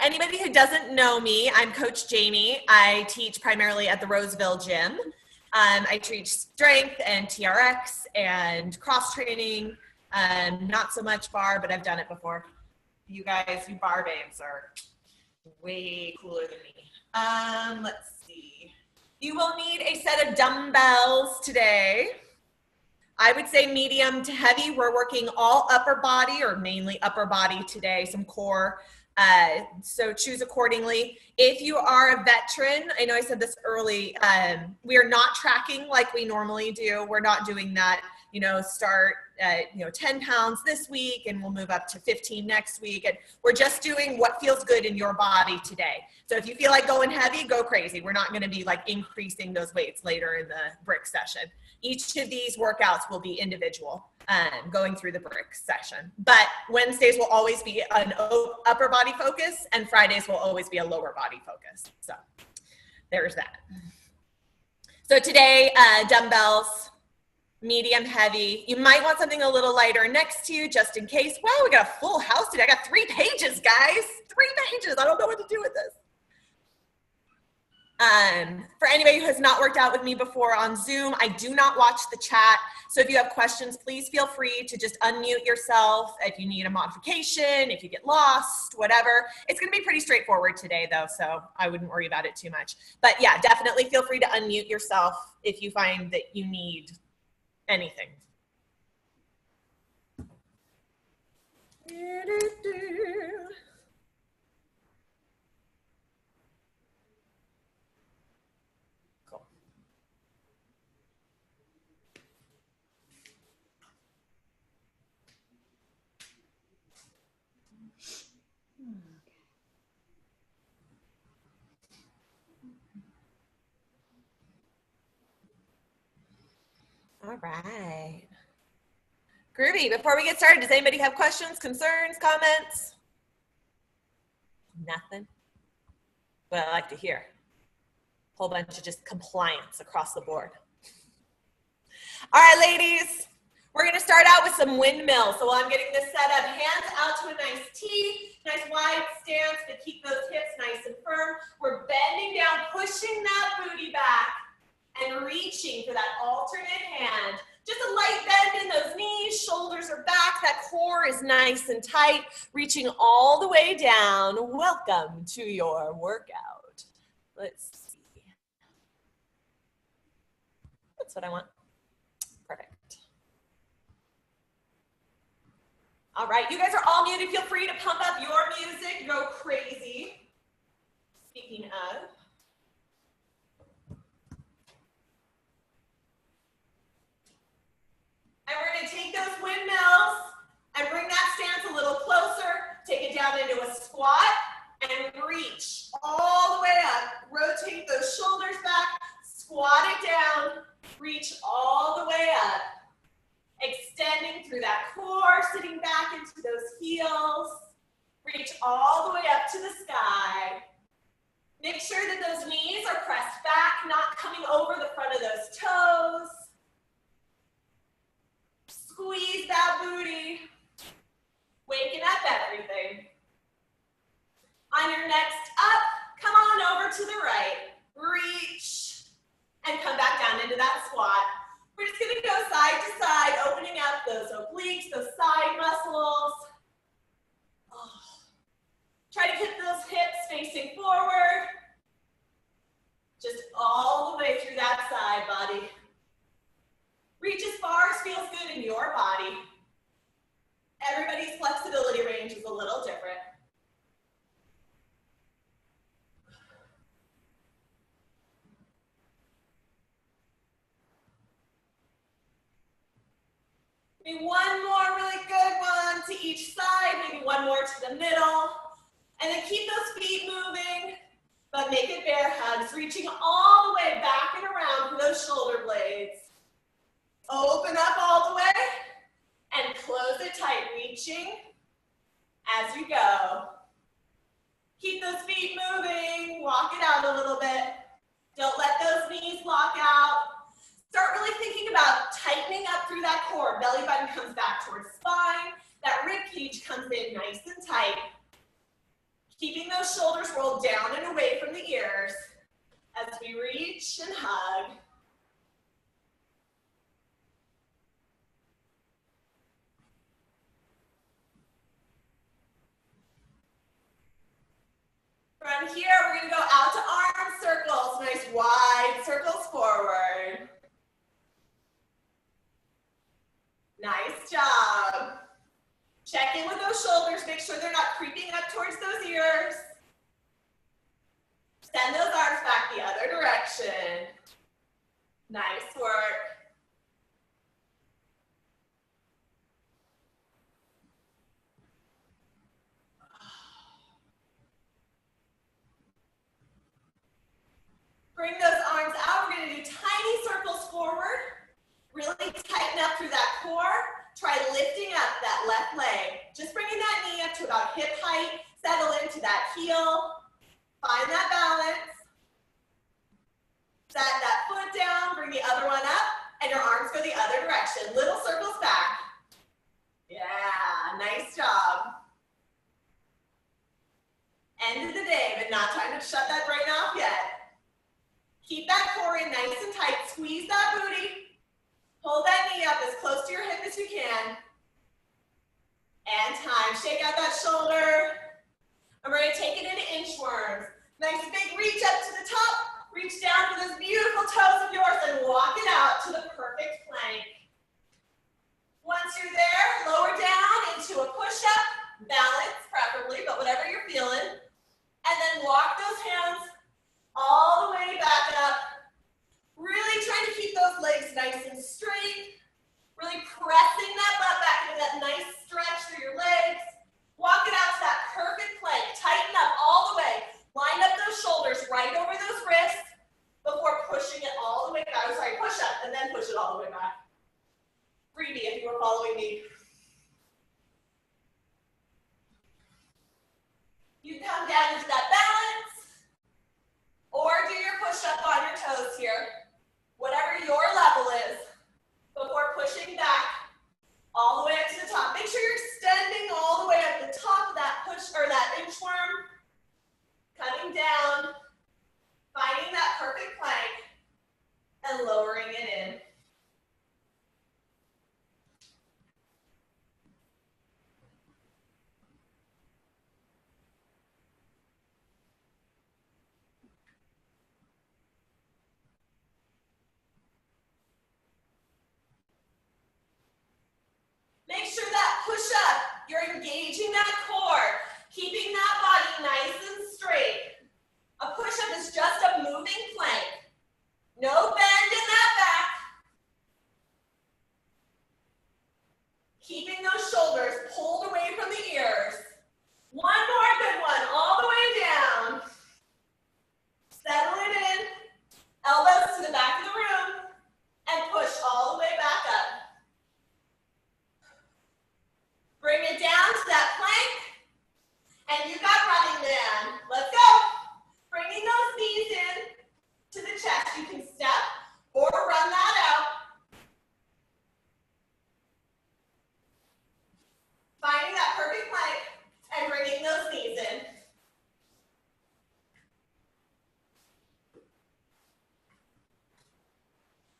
anybody who doesn't know me, I'm Coach Jamie. I teach primarily at the Roseville Gym. I teach strength and TRX and cross training, not so much bar, but I've done it before. You guys, you bar babes are way cooler than me. Let's see. You will need a set of dumbbells today. I would say medium to heavy. We're working all upper body or mainly upper body today, some core. So choose accordingly. If you are a veteran, I know I said this early, we are not tracking like we normally do. We're not doing that, start at, 10 pounds this week and we'll move up to 15 next week. And we're just doing what feels good in your body today. So if you feel like going heavy, go crazy. We're not going to be like increasing those weights later in the brick session. Each of these workouts will be individual, going through the brick session. But Wednesdays will always be an upper body focus and Fridays will always be a lower body focus. So there's that. So today, dumbbells, medium, heavy. You might want something a little lighter next to you just in case. Wow, we got a full house today. I got 3 pages, guys. 3 pages. I don't know what to do with this. For anybody who has not worked out with me before on Zoom, I do not watch the chat. So if you have questions, please feel free to just unmute yourself. If you need a modification, if you get lost, whatever. It's going to be pretty straightforward today though, so I wouldn't worry about it too much. But yeah, definitely feel free to unmute yourself if you find that you need anything. All right. Groovy. Before we get started, does anybody have questions, concerns, comments? Nothing? What I like to hear. Whole bunch of just compliance across the board. All right, ladies. We're going to start out with some windmills. So while I'm getting this set up, hands out to a nice T, nice wide stance, but keep those hips nice and firm. We're bending down, pushing that booty back, and reaching for that alternate hand. Just a light bend in those knees, shoulders are back, that core is nice and tight, reaching all the way down. Welcome to your workout. Let's see. That's what I want. Perfect. All right, you guys are all muted. Feel free to pump up your music, go crazy. Speaking of, and we're going to take those windmills and bring that stance a little closer. Take it down into a squat and reach all the way up. Rotate those shoulders back, squat it down, reach all the way up. Extending through that core, sitting back into those heels. Reach all the way up to the sky. Make sure that those knees are pressed back, not coming over the front of those toes. Squeeze that booty, waking up everything. On your next up, come on over to the right. Reach and come back down into that squat. We're just gonna go side to side, opening up those obliques, those side muscles. Oh. Try to keep those hips facing forward. Just all the way through that side body. Reach as far as feels good in your body. Everybody's flexibility range is a little different. Maybe one more really good one to each side, maybe one more to the middle. And then keep those feet moving, but make it bear hugs, reaching all the way back and around for those shoulder blades. Open up all the way and close it tight, reaching as you go. Keep those feet moving, walk it out a little bit. Don't let those knees lock out. Start really thinking about tightening up through that core. Belly button comes back towards spine. That rib cage comes in nice and tight. Keeping those shoulders rolled down and away from the ears as we reach and hug. From here, we're going to go out to arm circles, nice wide circles forward. Nice job. Check in with those shoulders, make sure they're not creeping up towards those ears. Send those arms back the other direction. Nice work. Bring those arms out. We're going to do tiny circles forward. Really tighten up through that core. Try lifting up that left leg. Just bringing that knee up to about hip height. Settle into that heel. Find that balance. Set that foot down. Bring the other one up. And your arms go the other direction. Little circles back. Yeah, nice job. End of the day, but not time to shut that brain off yet. Keep that core in nice and tight. Squeeze that booty. Hold that knee up as close to your hip as you can. And time. Shake out that shoulder. And we're going to take it into inchworms. Nice big reach up to the top. Reach down for those beautiful toes of yours and walk it out to the perfect plank. Once you're there, lower down into a push-up. Balance, preferably, but whatever you're feeling. And then walk those hands all the way back up. Really trying to keep those legs nice and straight. Really pressing that butt back into that nice stretch through your legs. Walk it out to that perfect plank. Tighten up all the way. Line up those shoulders right over those wrists before pushing it all the way back. I'm sorry, push up and then push it all the way back. Freebie if you were following me. You come down into that balance, or do your push-up on your toes here, whatever your level is, before pushing back all the way up to the top. Make sure you're extending all the way up the top of that push or that inchworm, coming down, finding that perfect plank, and lowering it in. Make sure that push-up, you're engaging that core, keeping that body nice and straight. A push-up is just a moving plank. No bend in that back. Keeping those shoulders pulled away from the ears. One more good one, all the way down. Settle it in. Elbows to the back of the room. And push all the way back up. Bring it down to that plank. And you got running man. Let's go. Bringing those knees in to the chest. You can step or run that out. Finding that perfect plank and bringing those knees in.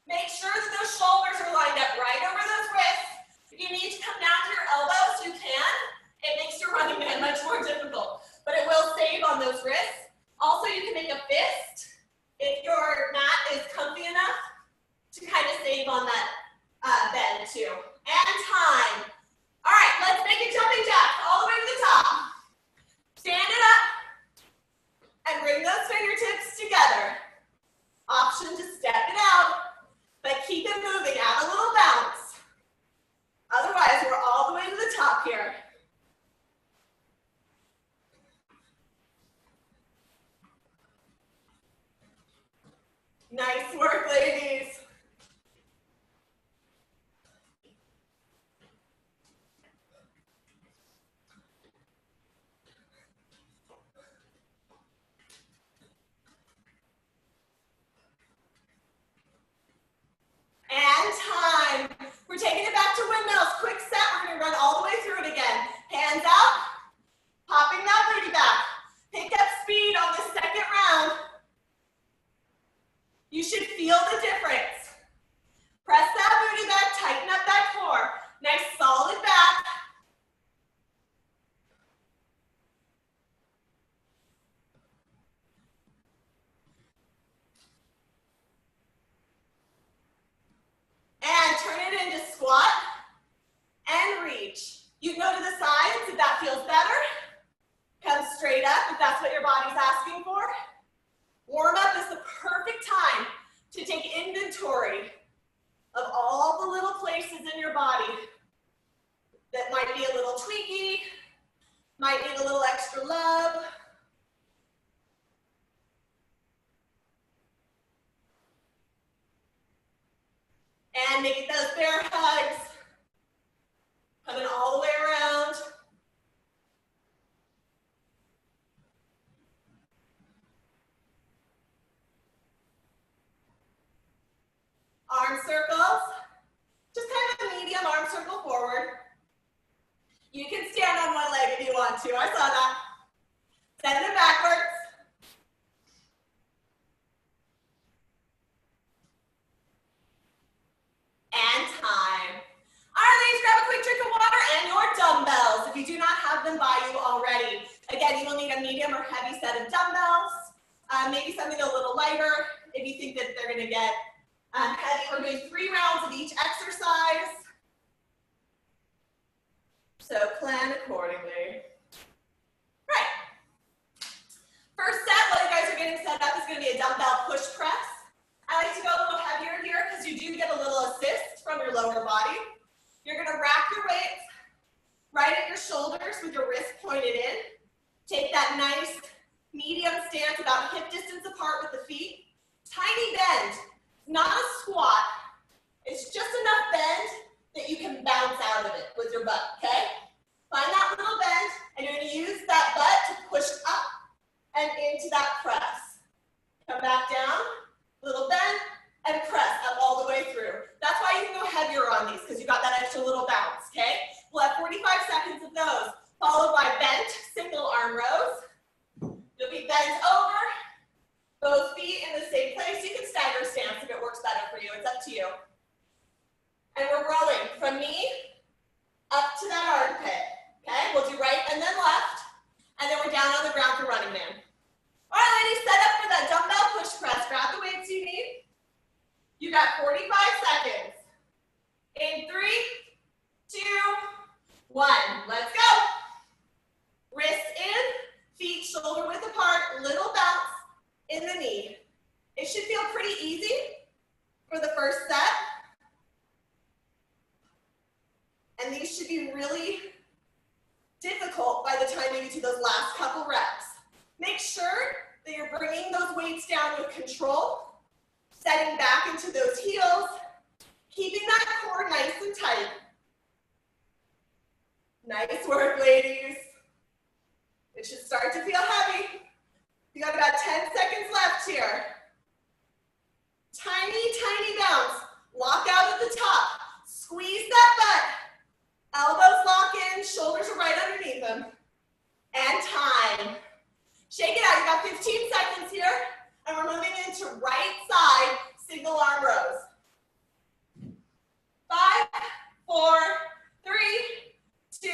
Make sure that those shoulders are lined up right over those wrists. If you need to come down to your elbows, you can. It makes your running man much more difficult, but it will save on those wrists. Also, you can make a fist if your mat is comfy enough to kind of save on that bend too. And time. All right, let's make a jumping jack all the way to the top. Stand it up and bring those fingertips together. Option to step it out, but keep it moving. Add a little bounce. Otherwise, we're all the way to the top here. Nice work, ladies. to take inventory of all the little places in your body that might be a little tweaky, might need a little extra love. And maybe those bear hugs, coming all the way around. Arm circles, just kind of a medium arm circle forward. You can stand on one leg if you want to, I saw that. Send it backwards. And time. All right, ladies, grab a quick drink of water and your dumbbells if you do not have them by you already. Again, you will need a medium or heavy set of dumbbells, maybe something a little lighter if you think that they're gonna get heavy. We're doing 3 rounds of each exercise. So plan accordingly. Right. First set, while you guys are getting set up, is gonna be a dumbbell push press. I like to go a little heavier here because you do get a little assist from your lower body. You're gonna rack your weights right at your shoulders with your wrist pointed in. Take that nice medium stance about hip distance apart with the feet. Tiny bend, not a squat. It's just enough bend that you can bounce out of it with your butt, okay? Find that little bend, and you're gonna use that butt to push up and into that press. Come back down. Little bend, and press up all the way through. That's why you can go heavier on these, because you got that extra little bounce, okay? We'll have 45 seconds of those, followed by bent single arm rows. You'll be bent over, both feet in the same place. You can stagger stance if it works better for you. It's up to you. And we're rowing from knee up to that armpit, okay? We'll do right and then left, and then we're down on the ground for running man. All right, ladies, set up for that dumbbell push press. Grab the weights you need. You got 45 seconds. In 3, 2, 1. Let's go. Wrists in, feet shoulder width apart, little bounce in the knee. It should feel pretty easy for the first set. And these should be really difficult by the time you get to those last couple reps. Make sure that you're bringing those weights down with control, setting back into those heels, keeping that core nice and tight. Nice work, ladies. It should start to feel heavy. You got about 10 seconds left here. Tiny, tiny bounce. Lock out at the top. Squeeze that butt. Elbows lock in, shoulders are right underneath them. And time. Shake it out, you got 15 seconds here, and we're moving into right side single arm rows. 5, 4, 3, 2,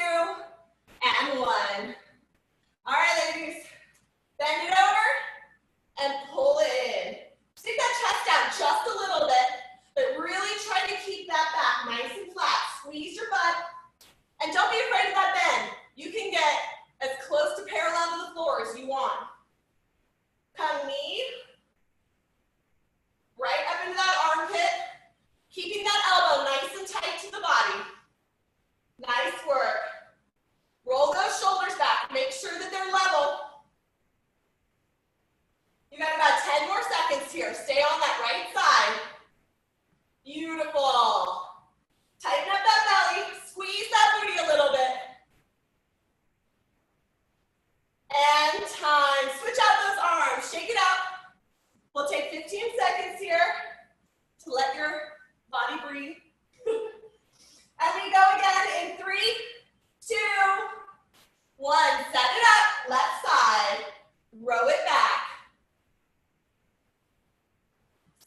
and 1. All right, ladies, bend it over and pull it in. Stick that chest out just a little bit, but really try to keep that back nice and flat. Squeeze your butt, and don't be afraid of that bend. You can get as close to parallel to the floor as you want. Come knee, right up into that armpit, keeping that elbow nice and tight to the body. Nice work. Roll those shoulders back. Make sure that they're level. You got about 10 more seconds here. Stay on that right side. Beautiful. Tighten up that belly. Squeeze that booty a little bit. And time. Switch out those arms. Shake it out. We'll take 15 seconds here to let your body breathe. And we go again in 3, 2, 1. Set it up. Left side. Row it back.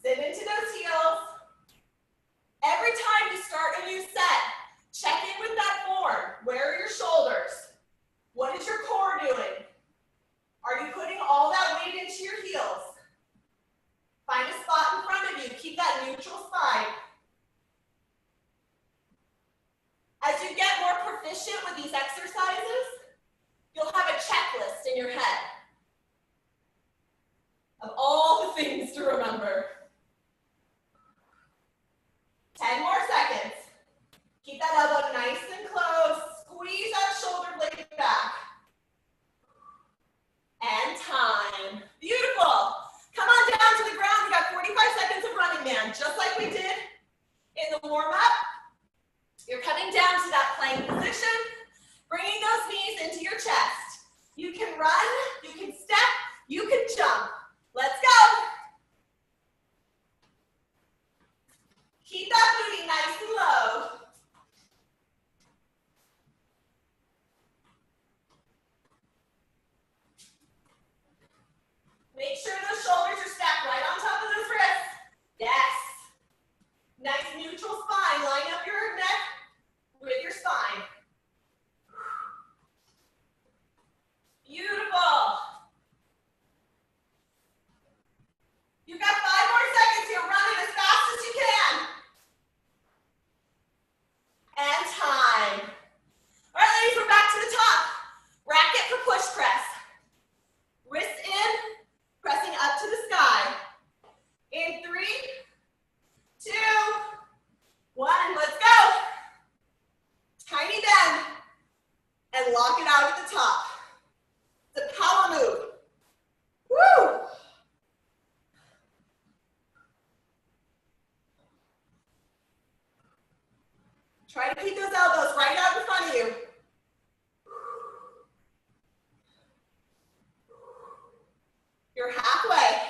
Sit into those heels. Every time you start a new set, check in with that form. Where are your shoulders? What is your core doing? Are you putting all that weight into your heels? Find a spot in front of you. Keep that neutral spine. As you get more proficient with these exercises, you'll have a checklist in your head of all the things to remember. Keep that elbow nice and close. Squeeze that shoulder blade back. And time. Beautiful. Come on down to the ground. We got 45 seconds of running man, just like we did in the warm-up. You're coming down to that plank position, bringing those knees into your chest. You can run, you can step, you can jump. Let's go. Keep that booty nice and low. Make sure those shoulders are stacked right on top of those wrists. Yes. Nice neutral spine. Line up your neck with your spine. Beautiful. You've got 5 more seconds here. Run it as fast as you can. And time. All right, ladies, we're back to the top. Racket for push press. Wrists in, pressing up to the sky. In 3, 2, 1, let's go. Tiny bend and lock it out at the top. It's a power move. Woo! Try to keep those elbows right out in front of you. You're halfway.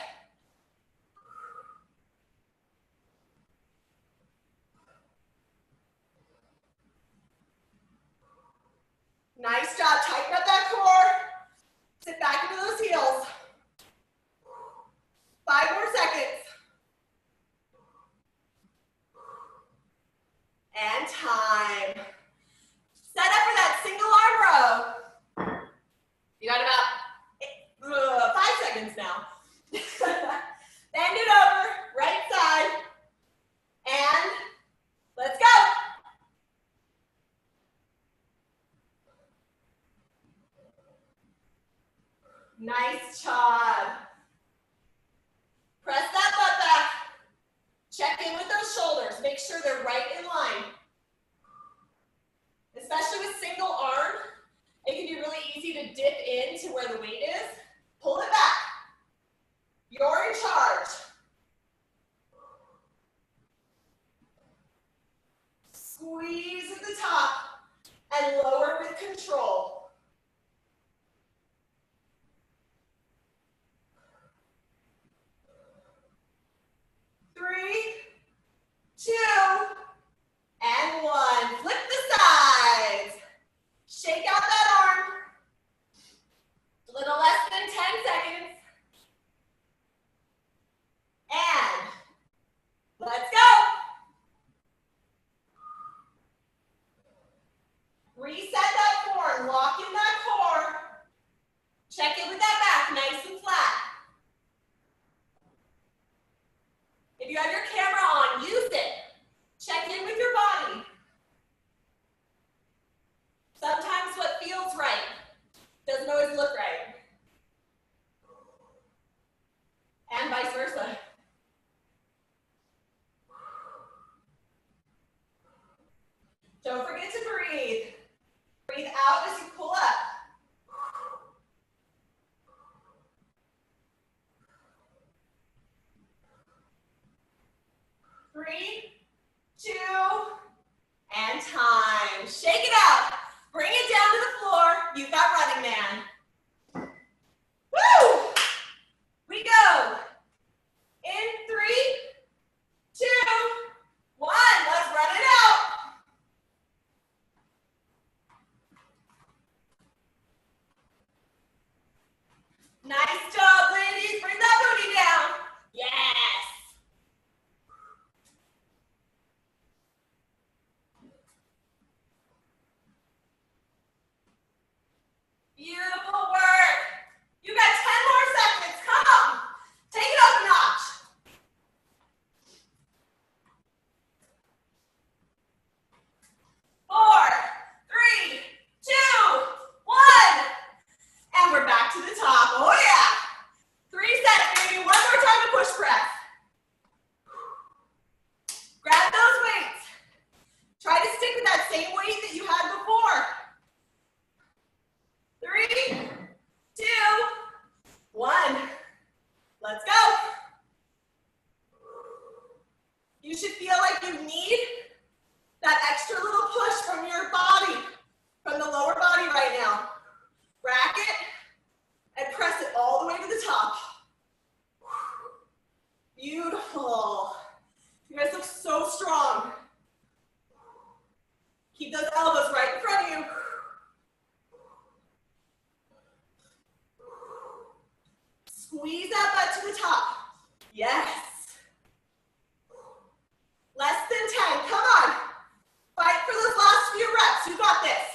Nice job. Tighten up that core. Sit back into those heels. 5 more seconds. And time. Set up for that single arm row. You got about 5 seconds now. Bend it over, right side. And let's go. Nice job. Press that butt back. Check in with those shoulders. Make sure they're right in line. Especially with single arm, it can be really easy to dip into where the weight is. Pull it back. You're in charge. Squeeze at the top and lower with control. 3, 2, and 1. Flip the sides. Shake out that arm. A little less than 10 seconds. And let's go. Reset that form. Lock in that core. Check in with that back, nice and flat. If you have your camera on, use it. Check in with your body. Sometimes what feels right doesn't always look right. And vice versa. Don't forget to breathe. Breathe out as you pull up. Three, 2, and time. Shake it out. Bring it down to the floor. You've got running man. Woo! We go. In 3, 2, 1. Let's run it out. same weight that you had before. 3, 2, 1. Let's go. You should feel like you need that extra little push from your body, from the lower body right now. Rack it and press it all the way to the top. Beautiful. You guys look so strong. Keep those elbows right in front of you. Squeeze that butt to the top. Yes. Less than 10. Come on. Fight for those last few reps. You got this.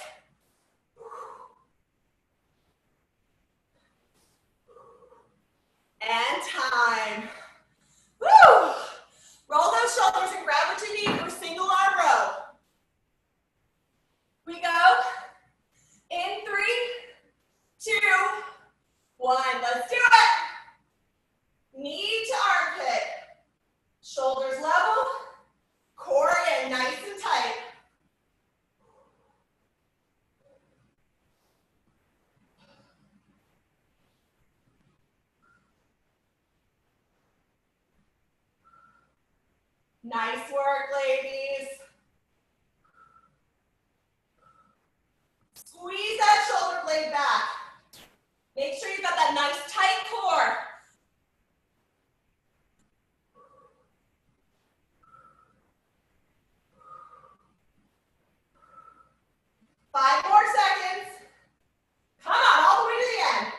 And time. Woo! Roll those shoulders and grab what you need for single arm row. We go. In 3, 2, 1. Let's do it. Knee to armpit. Shoulders level. Core in nice and tight. Nice work, ladies. Squeeze that shoulder blade back. Make sure you've got that nice tight core. Five more seconds. Come on, all the way to the end.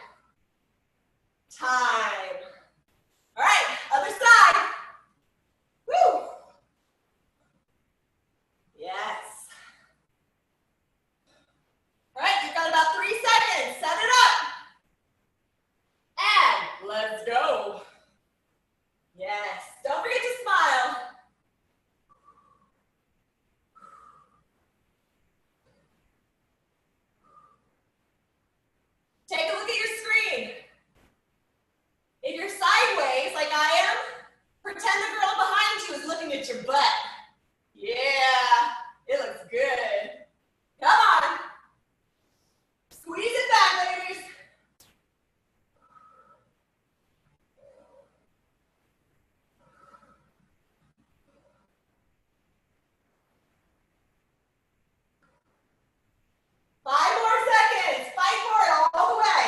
Time. All right, other side. Woo. Yes. All right, you've got about 3 seconds. Set it up. And let's go. Yes, don't forget to smile. Take a look at your screen. If you're sideways like I am, pretend the girl behind you is looking at your butt. Yeah, it looks good. Come on. Squeeze it back, ladies. Five more seconds. Fight for it all the way.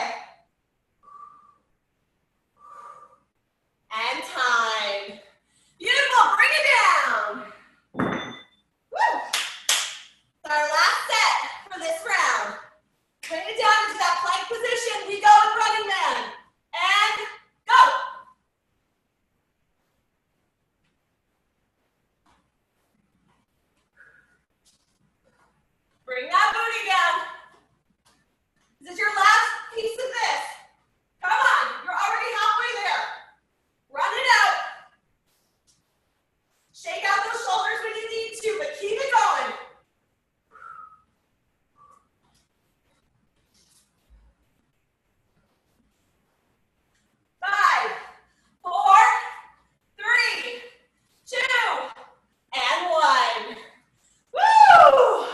And time. Beautiful. Bring it down. Woo. It's our last set for this round. Bring it down into that plank position. We go in running man. And go. Bring that booty down. This is your last piece of this. Come on, you're already halfway there. Run it out. Shake out those shoulders when you need to, but keep it going. Five, 4, 3, 2, and 1. Woo!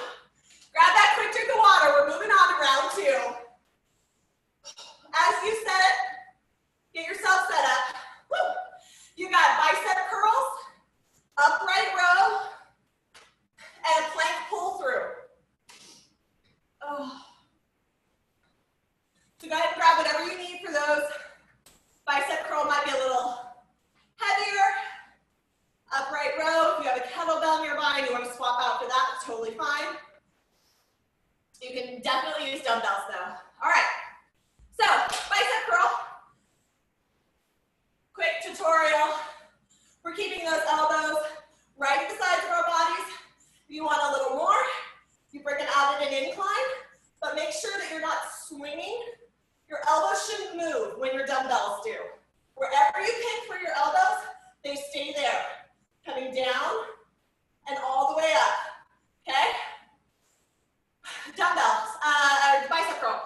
Grab that quick drink of water. We're moving on to round 2. As you set, get yourself set up. Woo! You got bicep curls, upright row, and a plank pull through. Oh. So go ahead and grab whatever you need for those. Bicep curl might be a little heavier. Upright row, if you have a kettlebell nearby and you want to swap out for that, it's totally fine. You can definitely use dumbbells though. All right, so bicep curl. Quick tutorial. We're keeping those elbows right at the sides of our bodies. If you want a little more, you bring it out at an incline, but make sure that you're not swinging. Your elbows shouldn't move when your dumbbells do. Wherever you pick for your elbows, they stay there. Coming down and all the way up, okay? Dumbbells, bicep curl.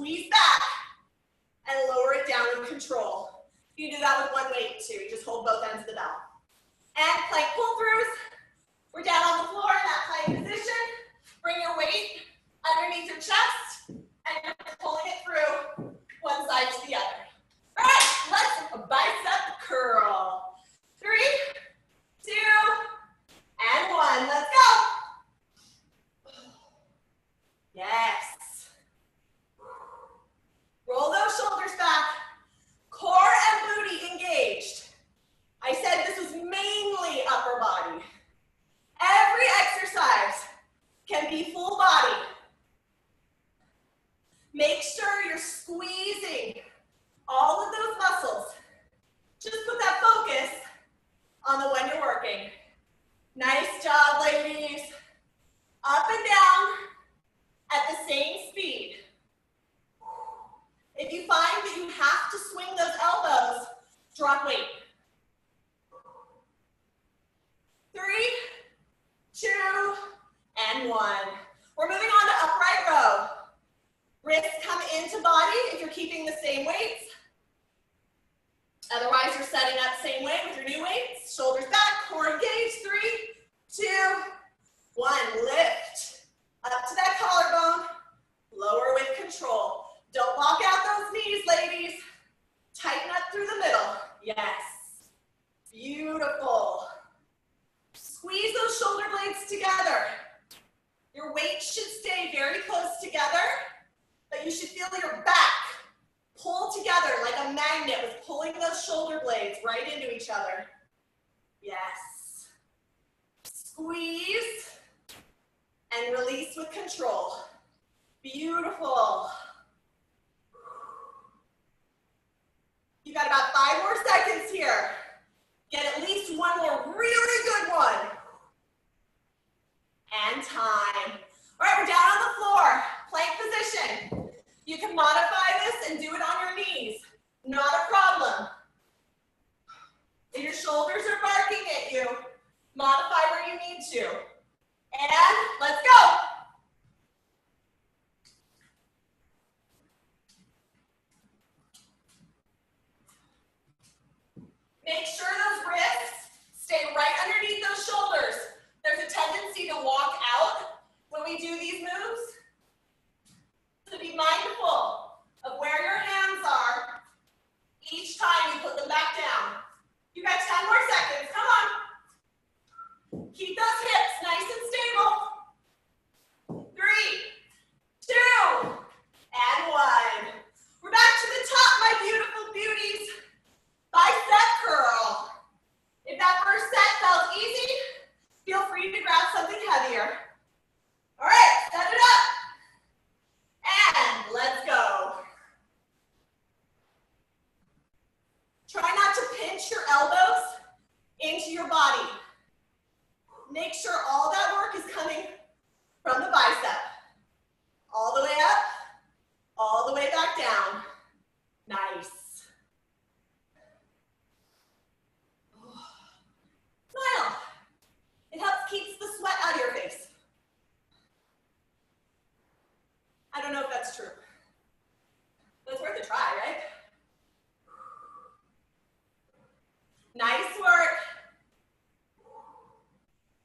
squeeze back and lower it down with control. You can do that with one weight too. You just hold both ends of the bell. And plank pull-throughs. We're down on the floor in that plank position. Bring your weight underneath your chest, and you're pulling it through one side to the other. All right, let's bicep curl. 3, 2, and 1. Let's go. Yes. Roll those shoulders back. Core and booty engaged. I said this was mainly upper body. Every exercise can be full body. Make sure you're squeezing all of those muscles. Just put that focus on the one you're working. Nice job, ladies. Up and down at the same speed. If you find that you have to swing those elbows, drop weight. 3, 2, and 1. We're moving on to upright row. Wrists come into body if you're keeping the same weights. Otherwise, you're setting up same weight with your new weights. Shoulders back, core engaged. 3, 2, 1. Lift. Up to that collarbone. Lower with control. Don't lock out those knees, ladies. Tighten up through the middle. Yes. Beautiful. Squeeze those shoulder blades together. Your weight should stay very close together, but you should feel your back pull together like a magnet with pulling those shoulder blades right into each other. Yes. Squeeze and release with control. Beautiful. You got about 5 more seconds here. Get at least one more really good one. And time. All right, we're down on the floor. Plank position. You can modify this and do it on your knees. Not a problem. If your shoulders are barking at you, modify where you need to. And let's go. Make sure those wrists stay right underneath those shoulders. There's a tendency to walk out when we do these moves. So be mindful of where your hands are each time you put them back down. You got 10 more seconds, come on. Keep those hips nice and stable. 3, 2, and 1. We're back to the top, my beautiful beauties. Bicep curl. If that first set felt easy, feel free to grab something heavier. All right, set it up. And let's go. Try not to pinch your elbows into your body. Make sure all that work is coming from the bicep. All the way up, all the way back down. Nice. Smile. It helps keep the sweat out of your face. I don't know if that's true, but it's worth a try, right? Nice work.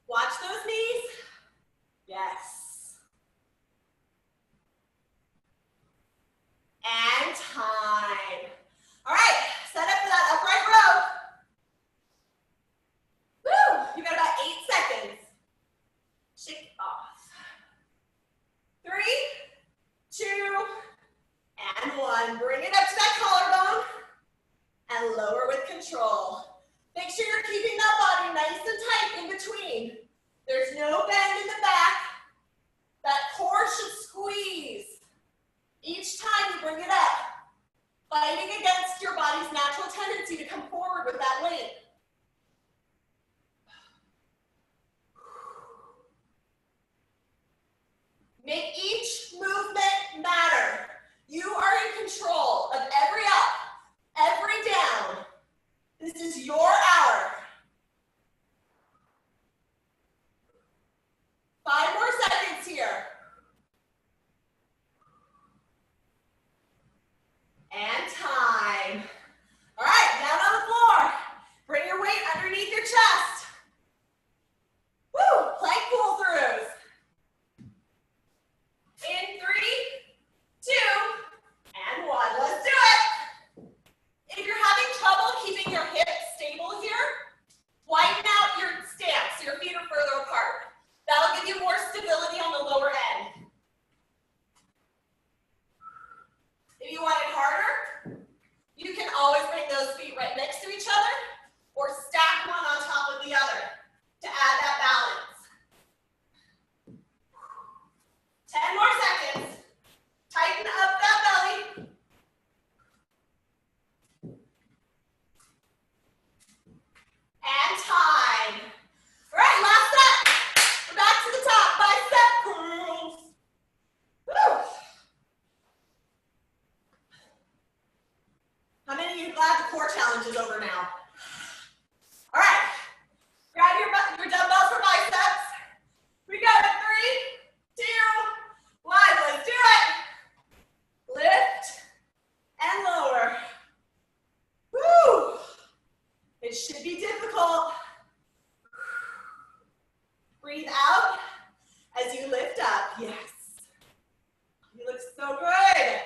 Watch those knees. Yes. And time. All right, set up for that upright row. Woo! You got about 8 seconds. Shake it off. 3, 2, and 1. Bring it up to that collarbone and lower with control. Make sure you're keeping that body nice and tight in between. There's no bend in the back. That core should squeeze each time you bring it up, fighting against your body's natural tendency to come forward with that weight. Make each movement matter. You are in control of every up, every down. This is your hour. 5 more seconds here. core challenge is over now. All right, grab your dumbbells for biceps. We go in 3, 2, 1, let's do it. Lift and lower. Woo! It should be difficult. Breathe out as you lift up. Yes. You look so good.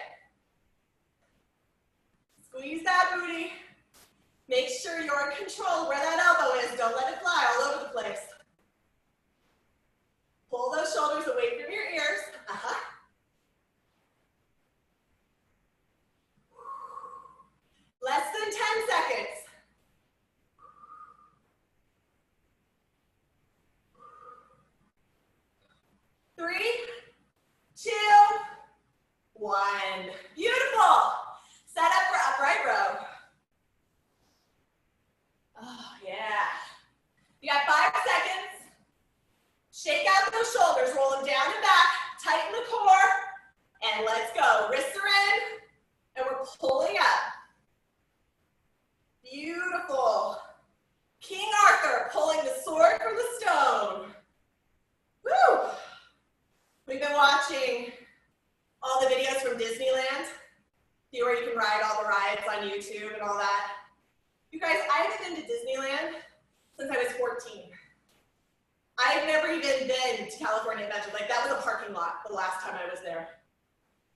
Squeeze that booty. Make sure you're in control where that elbow is. Don't let it fly all over the place. Pull those shoulders away from your ears. Less than 10 seconds. Three, 2, 1. Beautiful. Set up for upright row. Oh, yeah. You got 5 seconds. Shake out those shoulders, roll them down and back, tighten the core, and let's go. Wrists are in, and we're pulling up. Beautiful. King Arthur pulling the sword from the stone. Woo! We've been watching all the videos from Disneyland, where you can ride all the rides on YouTube and all that. You guys, I haven't been to Disneyland since I was 14. I've never even been to California Adventure. Like, that was a parking lot the last time I was there.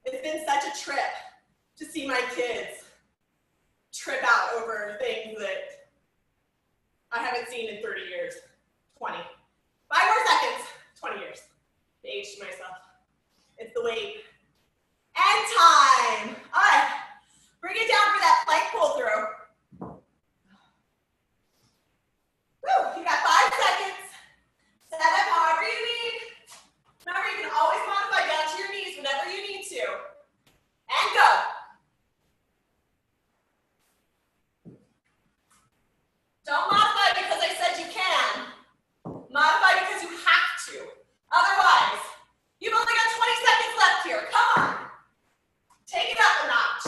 It's been such a trip to see my kids trip out over things that I haven't seen in 30 years, 20. 5 more seconds, 20 years. Aged myself. It's the weight. And time. All right, bring it down for that plank pull through. Woo, you got 5 seconds. Set up however you need. Remember, you can always modify down to your knees whenever you need to. And go. Don't modify because I said you can. Modify because you have to. Otherwise, you've only got 20 seconds left here. Come on. Take it up a notch.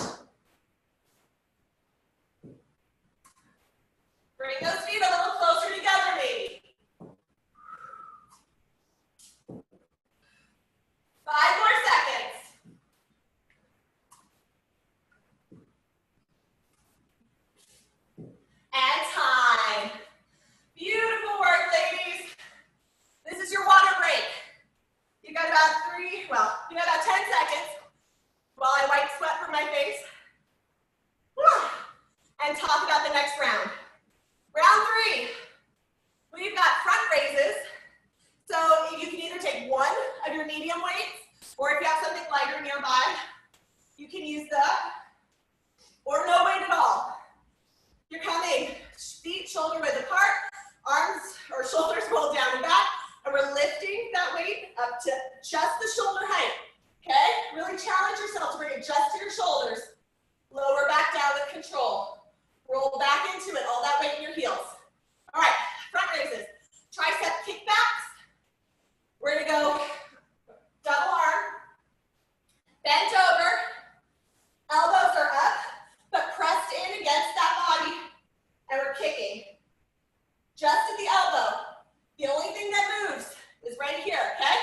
Bring those feet a little closer together, maybe. 5 more seconds. And time. Beautiful work, ladies. This is your water break. You got about 10 seconds while I wipe sweat from my face. And talk about the next round. Round 3. We've got front raises. So you can either take one of your medium weights, or if you have something lighter nearby, you can use that, or no weight at all. You're coming feet shoulder width apart, arms or shoulders rolled down and back, and we're lifting that weight up to just the shoulder height, okay? Really challenge yourself to bring it just to your shoulders. Lower back down with control. Roll back into it, all that weight in your heels. All right, front raises. Tricep kickbacks. We're gonna go double arm, bent over, elbows are up, but pressed in against that body, and we're kicking. Just at the elbow. The only thing that moves is right here, okay?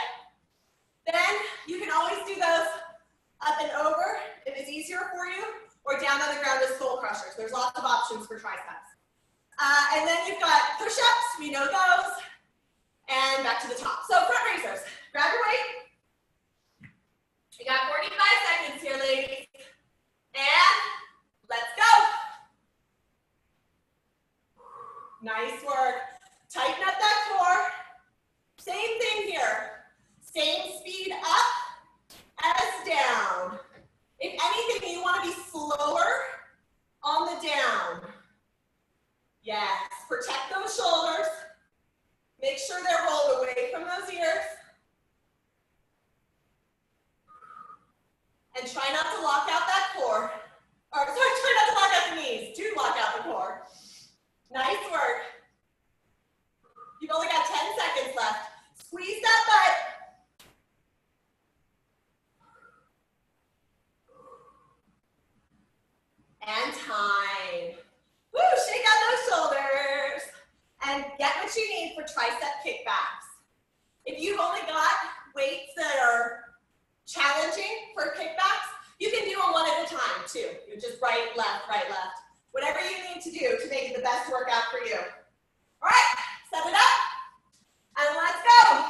Then you can always do those up and over if it's easier for you, or down on the ground as soul crushers. There's lots of options for triceps. And then you've got push-ups, we know those, and back to the top. So front raisers, grab your weight. You got 45 seconds here, ladies. And let's go. Nice work. Tighten up that core. Same thing here. Same speed up as down. If anything, you want to be slower on the down. Yes, protect those shoulders. Make sure they're rolled away from those ears. And try not to lock out that core. Or sorry, try not to lock out the knees. Do lock out the core. Nice work. You've only got 10 seconds left. Squeeze that butt. And time. too. You just right, left, whatever you need to do to make it the best workout for you. All right, set it up and let's go.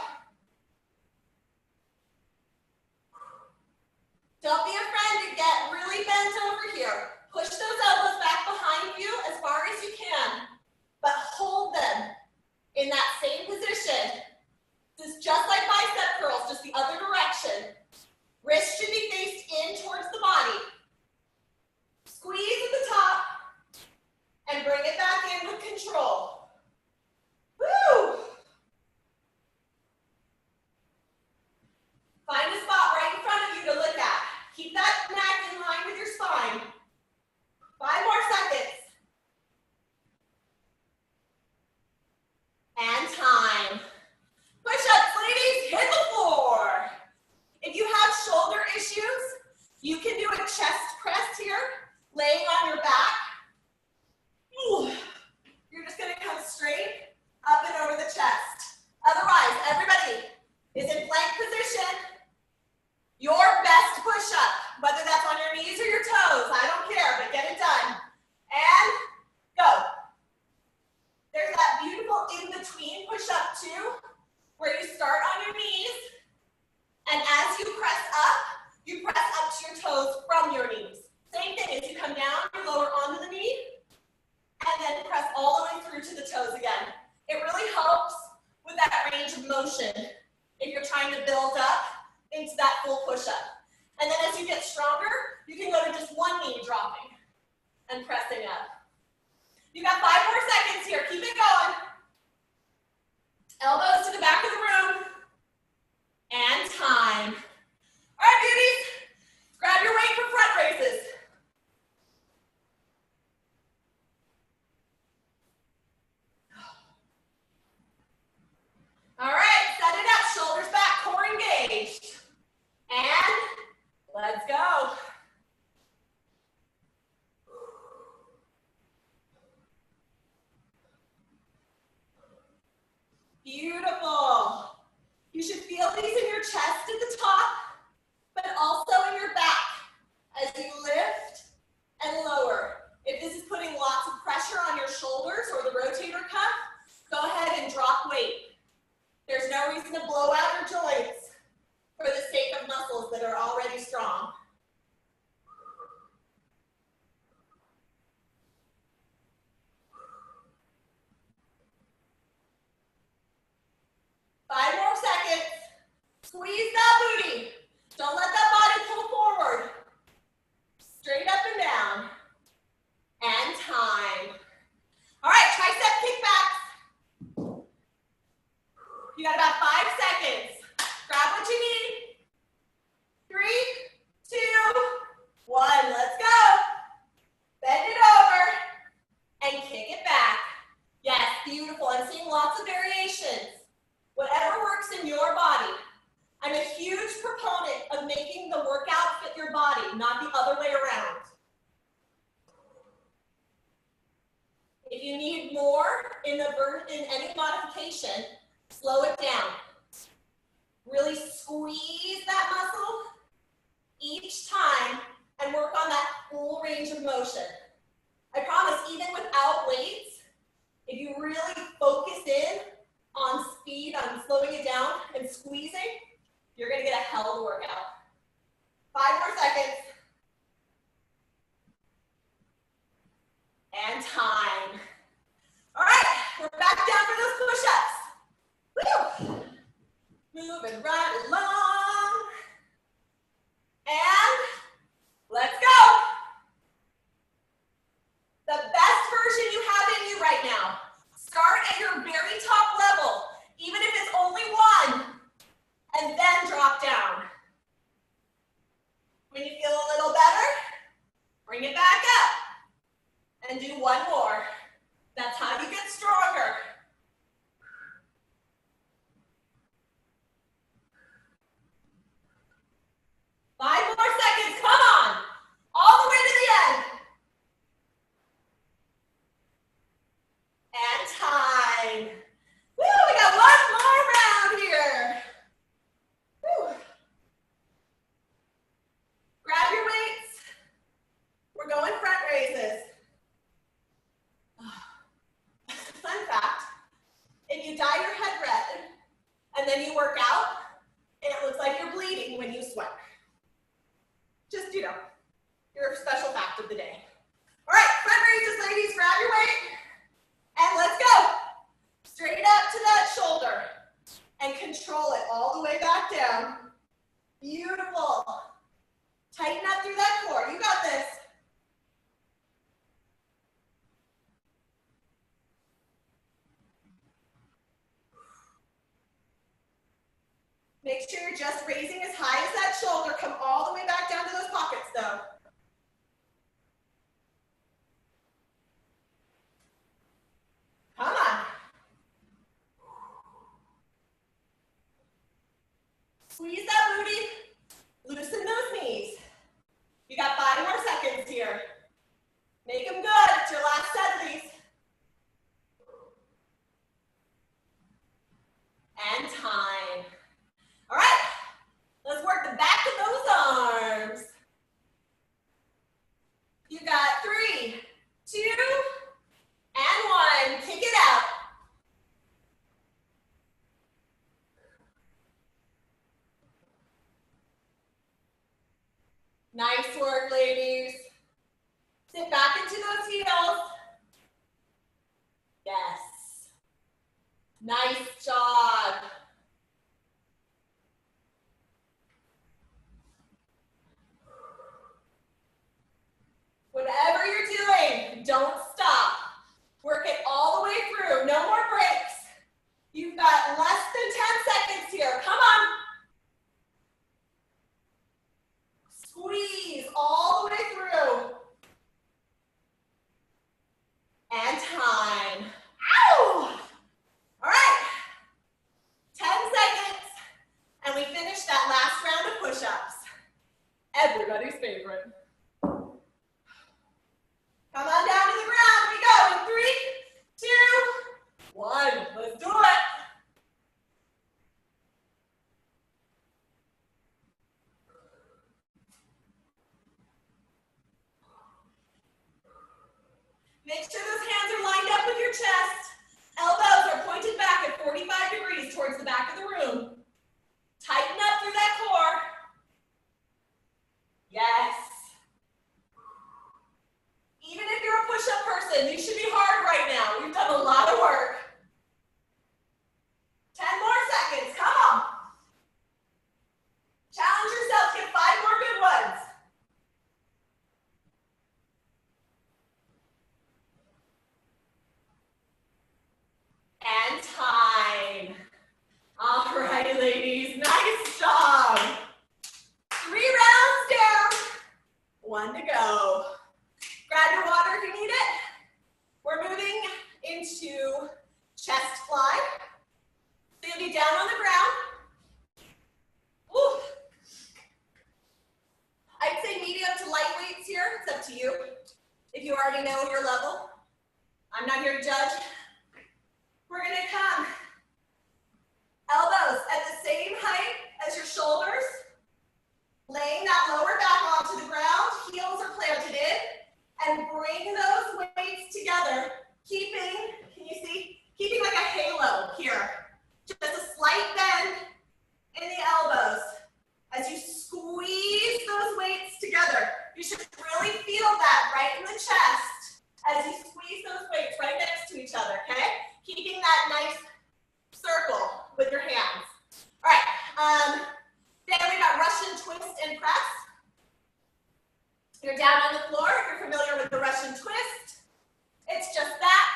Don't be afraid to get really bent over here. Push those elbows back behind you as far as you can, but hold them in that same position. This is just like bicep curls, just the other direction. Wrists should be faced in towards the body. Squeeze at the top and bring it back in with control. Woo! Find a spot right in front of you to look at. Keep that neck in line with your spine. 5 more seconds. And time. Push-ups, ladies, hit the floor. If you have shoulder issues, you can do a chest press here, laying on your back. Ooh. You're just gonna come straight up and over the chest. Otherwise, everybody is in plank position. Your best push-up, whether that's on your knees or your toes, I don't care, but get it done. And go. There's that beautiful in-between push-up too, where you start on your knees, and as you press up to your toes from your knees. Same thing, as you come down, you lower onto the knee, and then press all the way through to the toes again. It really helps with that range of motion if you're trying to build up into that full push-up. And then as you get stronger, you can go to just one knee dropping and pressing up. You got 5 more seconds here. Keep it going. Elbows to the back of the room. And time. All right, beauties. Grab your weight for front raises. All right, set it up. Shoulders back, core engaged. And let's go. Beautiful. You should feel these in your chest at the top, but also in your back as you lift and lower. If this is putting lots of pressure on your shoulders or the rotator cuff, go ahead and drop weight. There's no reason to blow out your joints for the sake of muscles that are already strong. Five more seconds. Squeeze that booty. Don't let that body pull forward. Straight up and down. And time. All right, tricep kickbacks. You got about 5 seconds. Grab what you need. 3, 2, 1. Let's go. Bend it over and kick it back. Yes, beautiful. I'm seeing lots of variations. Whatever works in your body. I'm a huge proponent of making the workout fit your body, not the other way around. If you need more in any modification, slow it down. Really squeeze that muscle each time and work on that full range of motion. I promise, even without weights, if you really focus in on speed, on slowing it down and squeezing, you're gonna get a hell of a workout. 5 more seconds. And time. All right, we're back down for those push-ups. Woo! Moving right along. And let's go. The best version you have in you right now. Start at your very top level, even if it's only 1, and then drop down. When you feel a little better, bring it back up and do 1 more. That's how you get stronger. Five more seconds, come on. All the way to the end. And time. Woo, we got 1 more round here. Woo. Grab your weights. just, your special fact of the day. All right, front raises, ladies, grab your weight, and let's go. Straight up to that shoulder, and control it all the way back down. Beautiful. Tighten up through that core. You got this. Make sure you're just raising as high as that shoulder. Come all the way back down to those pockets, though. Come on. Squeeze that booty. Loosen those knees. You got 5 more seconds here. Make them good. It's your last set, please. And time. All right. Let's work the back of those arms. You got 3, 2, and 1. Kick it out. Nice work, ladies. Sit back into those heels. Yes. Nice job. Whatever you're doing, don't stop. Work it all the way through. No more breaks. You've got less than 10 seconds here. Come on. Squeeze all the way through. And time. Ow! All right. 10 seconds. And we finish that last round of push-ups. Everybody's favorite. Come on down to the ground. We go in 3, 2, 1. Let's do it. Make sure those hands are lined up with your chest. Elbows are pointed back at 45 degrees towards the back of the room. Tighten up through that core. Yes. Even if you're a push-up person, you should be hard right now. We've done a lot of work. 10 more seconds. Come on. Challenge yourself. Get 5 more good ones. And time. All right, ladies. Nice job. 3 rounds down. 1 to go. Grab your water if you need it. We're moving into chest fly. So you'll be down on the ground. Woo. I'd say medium to light weights here. It's up to you. If you already know your level. I'm not here to judge. We're gonna come elbows at the same height as your shoulders. Laying that lower back onto the ground. Heels are planted in. And bring those weights together, keeping, can you see? Keeping like a halo here. Just a slight bend in the elbows. As you squeeze those weights together, you should really feel that right in the chest as you squeeze those weights right next to each other, okay? Keeping that nice circle with your hands. All right, then we got Russian twist and press. You're down on the floor if you're familiar with the Russian twist. It's just that.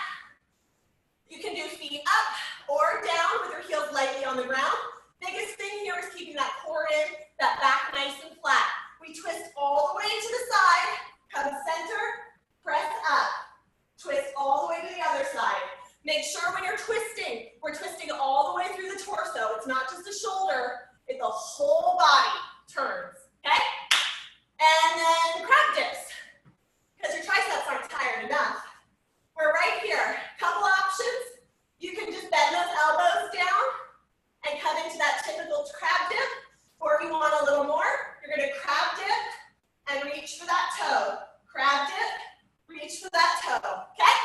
You can do feet up or down with your heels lightly on the ground. Biggest thing here is keeping that core in, that back nice and flat. We twist all the way to the side, come center, press up. Twist all the way to the other side. Make sure when you're twisting, we're twisting all the way through the torso. It's not just a shoulder, it's the whole body turns, okay? And then crab dips, because your triceps aren't tired enough. We're right here. Couple options. You can just bend those elbows down and come into that typical crab dip. Or if you want a little more, you're going to crab dip and reach for that toe. Crab dip, reach for that toe. Okay?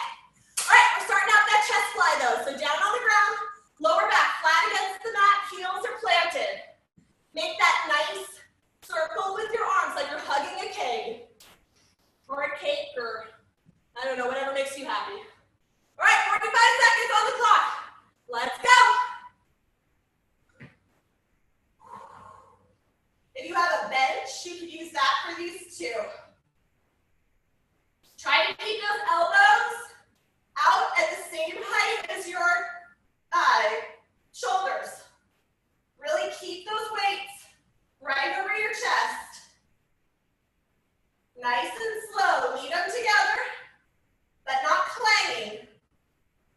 All right, we're starting out that chest fly though. So down on the ground, lower back flat against the mat, heels are planted. Make that nice circle with your arms like you're hugging a after these two. Try to keep those elbows out at the same height as your shoulders. Really keep those weights right over your chest. Nice and slow, lead them together, but not clanging.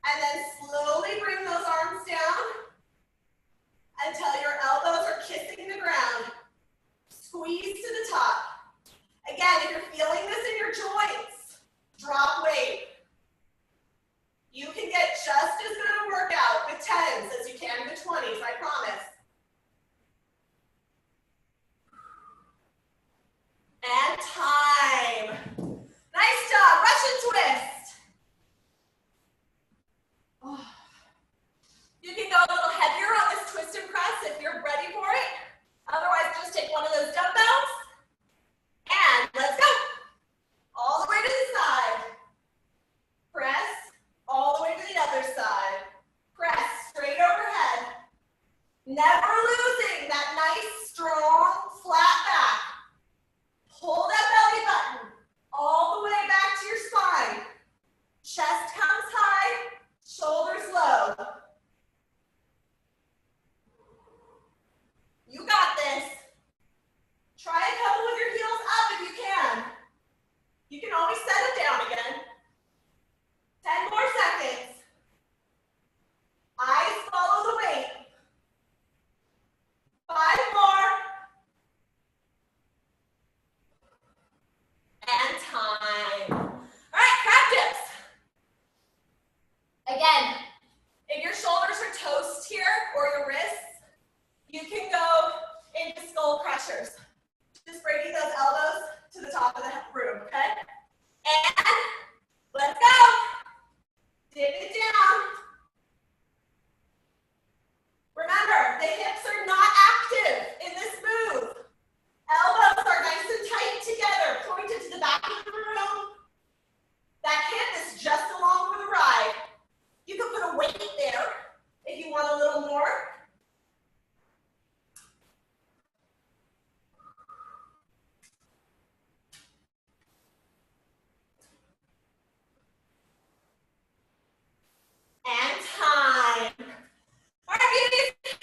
And then slowly bring those arms down until your elbows are kissing the ground. Squeeze to the top. Again, if you're feeling this in your joints, drop weight. You can get just as good a workout with 10s as you can with 20s, I promise. And time. Nice job, Russian twist. Oh. You can go a little heavier on this twist and press if you're ready for it. Otherwise, just take one of those dumbbells and let's go. All the way to the side. Press all the way to the other side. Press straight overhead. Never losing that nice, strong, flat back. Pull that belly button all the way back to your spine. Chest comes high, shoulders low. You got this. Try a couple with your heels up if you can. You can always set it down again. 10 more seconds. Eyes follow the weight. 5 more. And time. All right, crab dips. Again, if your shoulders are toast here or your wrists, you can go into skull crushers. Just bringing those elbows to the top of the room, okay? And let's go. Dip it down. Remember, the hips are not active in this move. Elbows are nice and tight together, pointed to the back of the room. That hip is just along for the ride. You can put a weight there if you want a little more. And time. All right, beauties.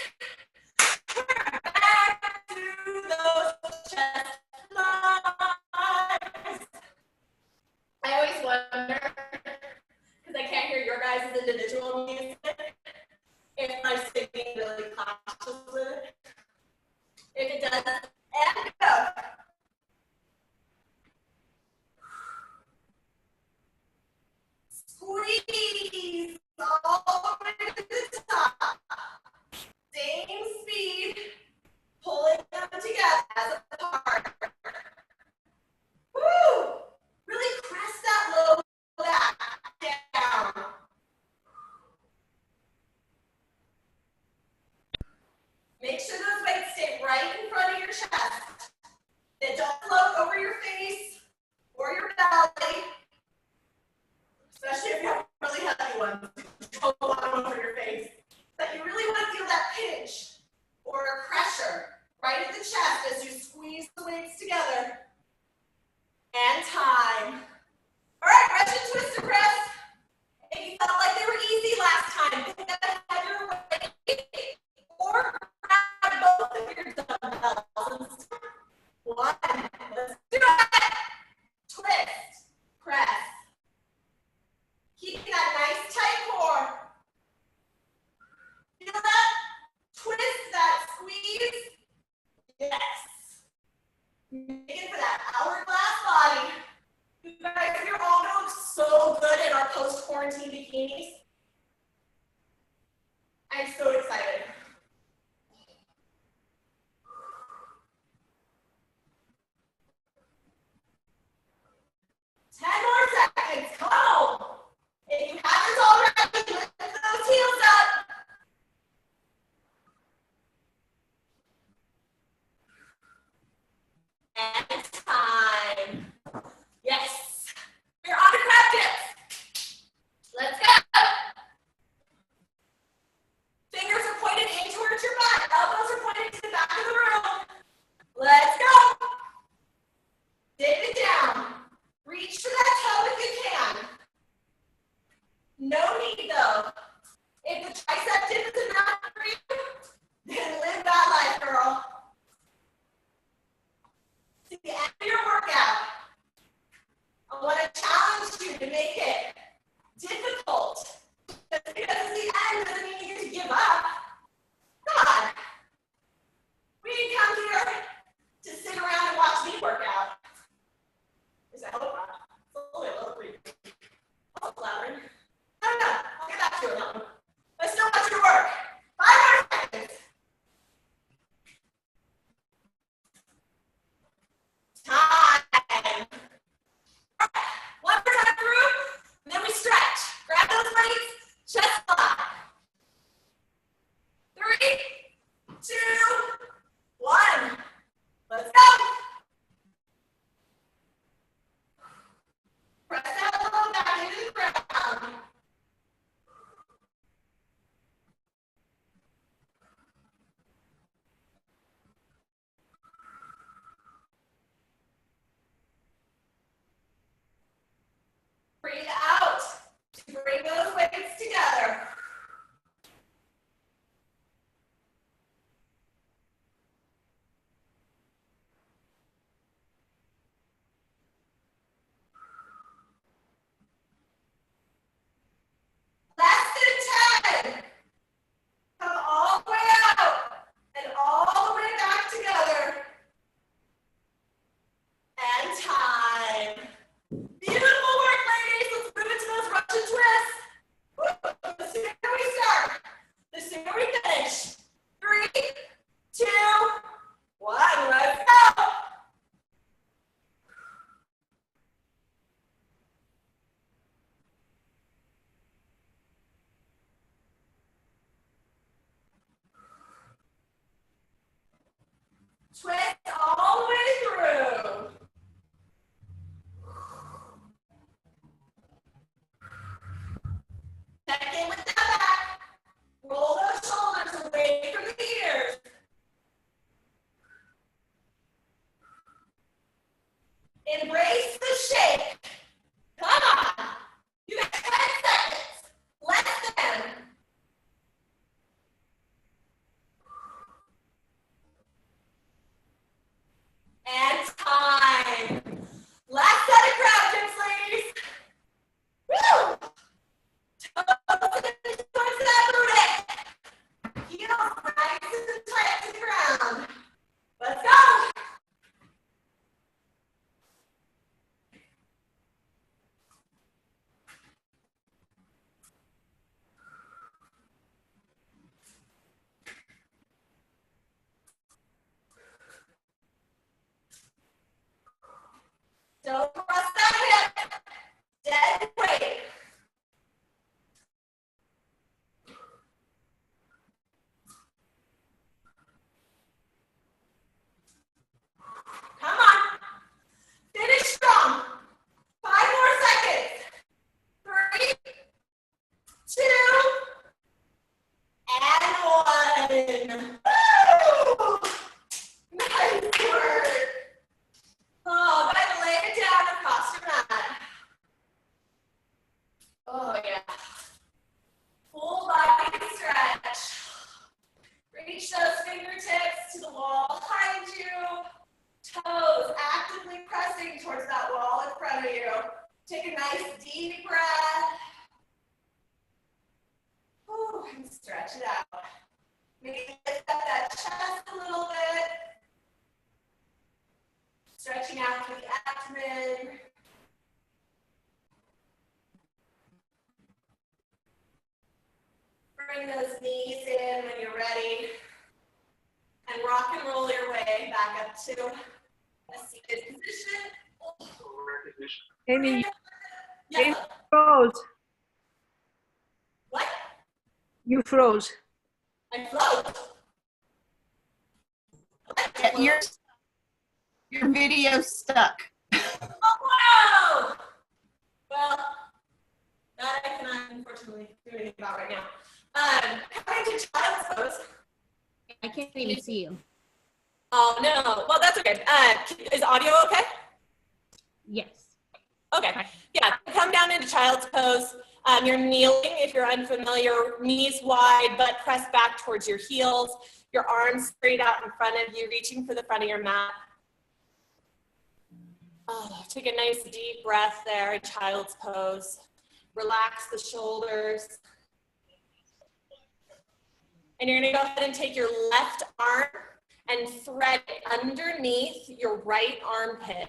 We're back to those chest flies. I always wonder, because I can't hear your guys' individual music, if I'm singing really cautious with it. If it does, and go. Squeeze all the way to the top. Same speed, pulling them together as a part. Woo! Really press that low back down. Make sure those weights stay right in front of your chest. They don't float over your face or your belly, especially if you have really heavy ones. Don't want them over your face. But you really want to feel that pinch or pressure right at the chest as you squeeze the weights together. And time. All right, Russian twist and press. If you felt like they were easy last time, pick up a heavier weight or grab both of your dumbbells. One, let's do it. Twist, press. Keeping that nice tight core. Feel that? Twist that squeeze. Yes. Making for that hourglass body. You guys, you're all gonna look so good in our post-quarantine bikinis. I'm so excited. Ten more seconds. Come on. If you haven't already, lift those heels up. And time. Yes. We're on to crab dips. Let's go. stay with that back. Roll those shoulders away from the ears. Embrace the shake. Come on. You got 10 seconds. Less than. And time. Last set of crouches, ladies. Woo! Toes towards that booty. Heels nice and tight to the ground. Let's go. Don't cross that hip. Dead weight. Come on. Finish strong. 5 more seconds. 3, 2, and 1. Woo! Nice work. Oh, gotta lay it down across your mat. Oh, yeah. Full body stretch. Reach those fingertips to the wall behind you. Toes actively pressing towards that wall in front of you. Take a nice deep breath. Ooh, and stretch it out. Maybe lift up that chest a little bit. Stretching out through the abdomen. Bring those knees in when you're ready. And rock and roll your way back up to a seated position. Amy, Yeah. Amy froze. What? You froze. I float. Yeah, your video's stuck. Oh, wow! Well, that I cannot unfortunately do anything about right now. Coming to child's pose. I can't even see you. Oh, no. Well, that's okay. Is audio okay? Yes. Okay. Yeah, come down into child's pose. You're kneeling if you're unfamiliar, knees wide, butt pressed back towards your heels, your arms straight out in front of you, reaching for the front of your mat. Oh, take a nice deep breath there in child's pose. Relax the shoulders. And you're gonna go ahead and take your left arm and thread it underneath your right armpit,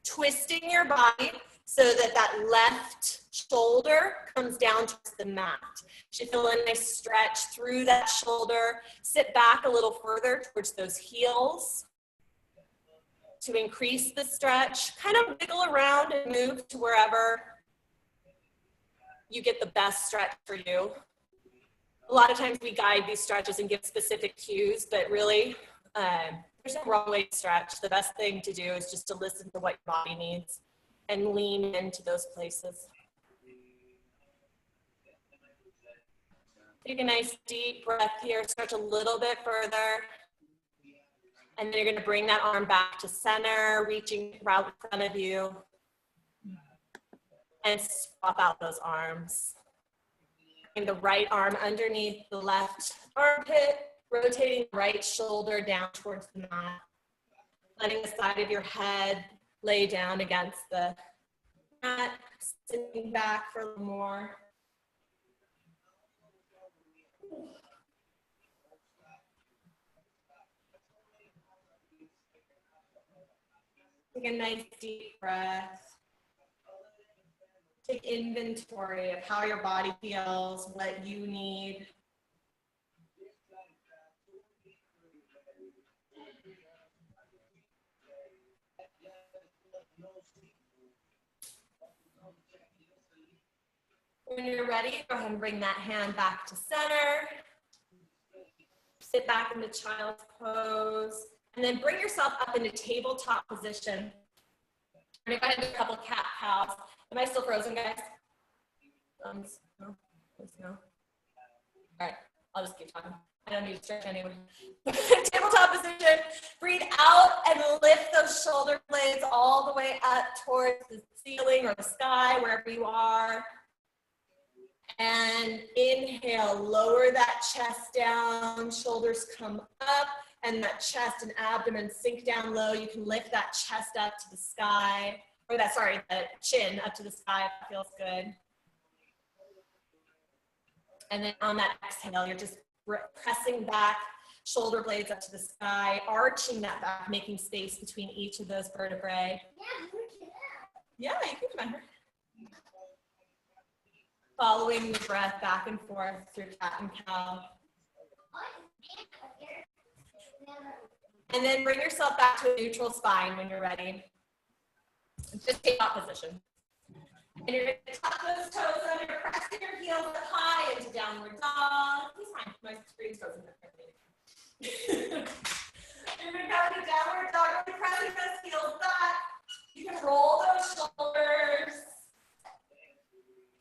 twisting your body so that that left shoulder comes down towards the mat. You should feel a nice stretch through that shoulder. Sit back a little further towards those heels to increase the stretch. Kind of wiggle around and move to wherever you get the best stretch for you. A lot of times we guide these stretches and give specific cues, but really, there's no wrong way to stretch. The best thing to do is just to listen to what your body needs and lean into those places. Take a nice deep breath here, stretch a little bit further. And then you're gonna bring that arm back to center, reaching right in front of you. And swap out those arms. Bring the right arm underneath the left armpit, rotating the right shoulder down towards the mat. Letting the side of your head lay down against the mat, sitting back for a little more. Take a nice deep breath. Take inventory of how your body feels, what you need. When you're ready, go ahead and bring that hand back to center. Sit back into child's pose. And then bring yourself up into tabletop position. We're gonna go ahead and do a couple cat cows. Am I still frozen, guys? No? No? All right, I'll just keep talking. I don't need to stretch anyway. Tabletop position. Breathe out and lift those shoulder blades all the way up towards the ceiling or the sky, wherever you are. And inhale, lower that chest down, shoulders come up, and that chest and abdomen sink down low. You can lift that chest up to the sky, or the chin up to the sky if it feels good. And then on that exhale, you're just pressing back, shoulder blades up to the sky, arching that back, making space between each of those vertebrae. Yeah, you can come here. Following your breath back and forth through cat and cow. And then bring yourself back to a neutral spine when you're ready. Just take that position. And you're going to tuck those toes under, pressing your heels up high into downward dog. Please mind, my screen's frozen. You're going to come into downward dog, really pressing those heels back. You can roll those shoulders.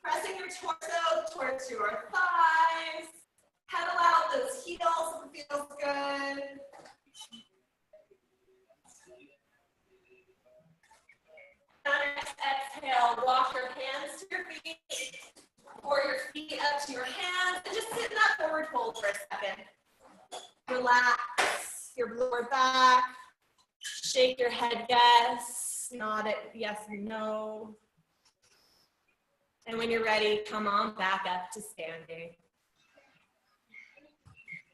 Pressing your torso towards your thighs. Pedal out those heels if it feels good. On your next exhale, walk your hands to your feet, or your feet up to your hands, and just sit in that forward fold for a second. Relax your lower back. Shake your head yes, nod it yes and no. And when you're ready, come on back up to standing.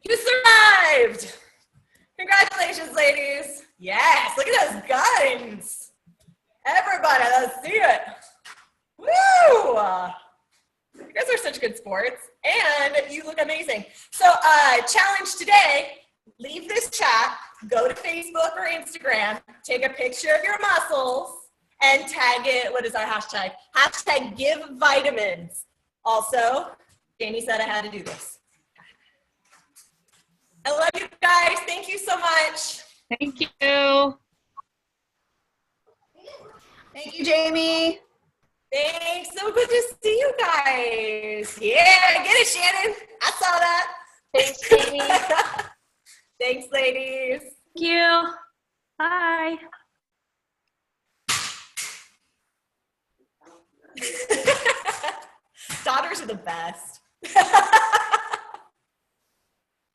You survived! Congratulations, ladies. Yes, look at those guns. Everybody, let's see it. Woo! You guys are such good sports, and you look amazing. So, challenge today, leave this chat, go to Facebook or Instagram, take a picture of your muscles, and tag it. What is our hashtag? Hashtag give vitamins. Also, Jamie said I had to do this. I love you guys. Thank you so much. Thank you. Thank you, Jamie. Thanks. So good to see you guys. Yeah, get it, Shannon. I saw that. Thanks, Jamie. Thanks, ladies. Thank you. Bye. Daughters are the best.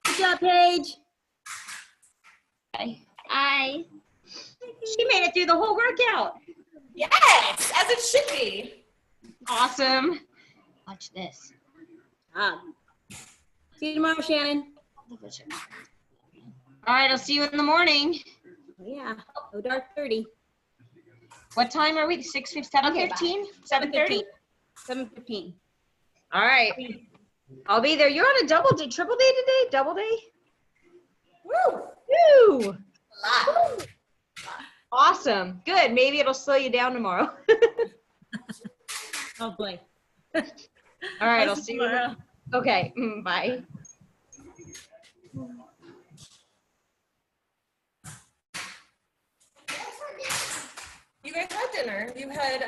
Good job, Paige. Hi. She made it through the whole workout. Yes, as it should be. Awesome. Watch this. See you tomorrow, Shannon. All right, I'll see you in the morning. Yeah. Oh, dark 30. What time are we? 6:15, 7:15? 7:30? 7:15. All right. I'll be there. You're on a double day, triple day today? Double day? Woo! Woo! Lot. Awesome. Good. Maybe it'll slow you down tomorrow. Oh, boy. All right, I'll see you tomorrow. Okay, bye. You guys had dinner. You had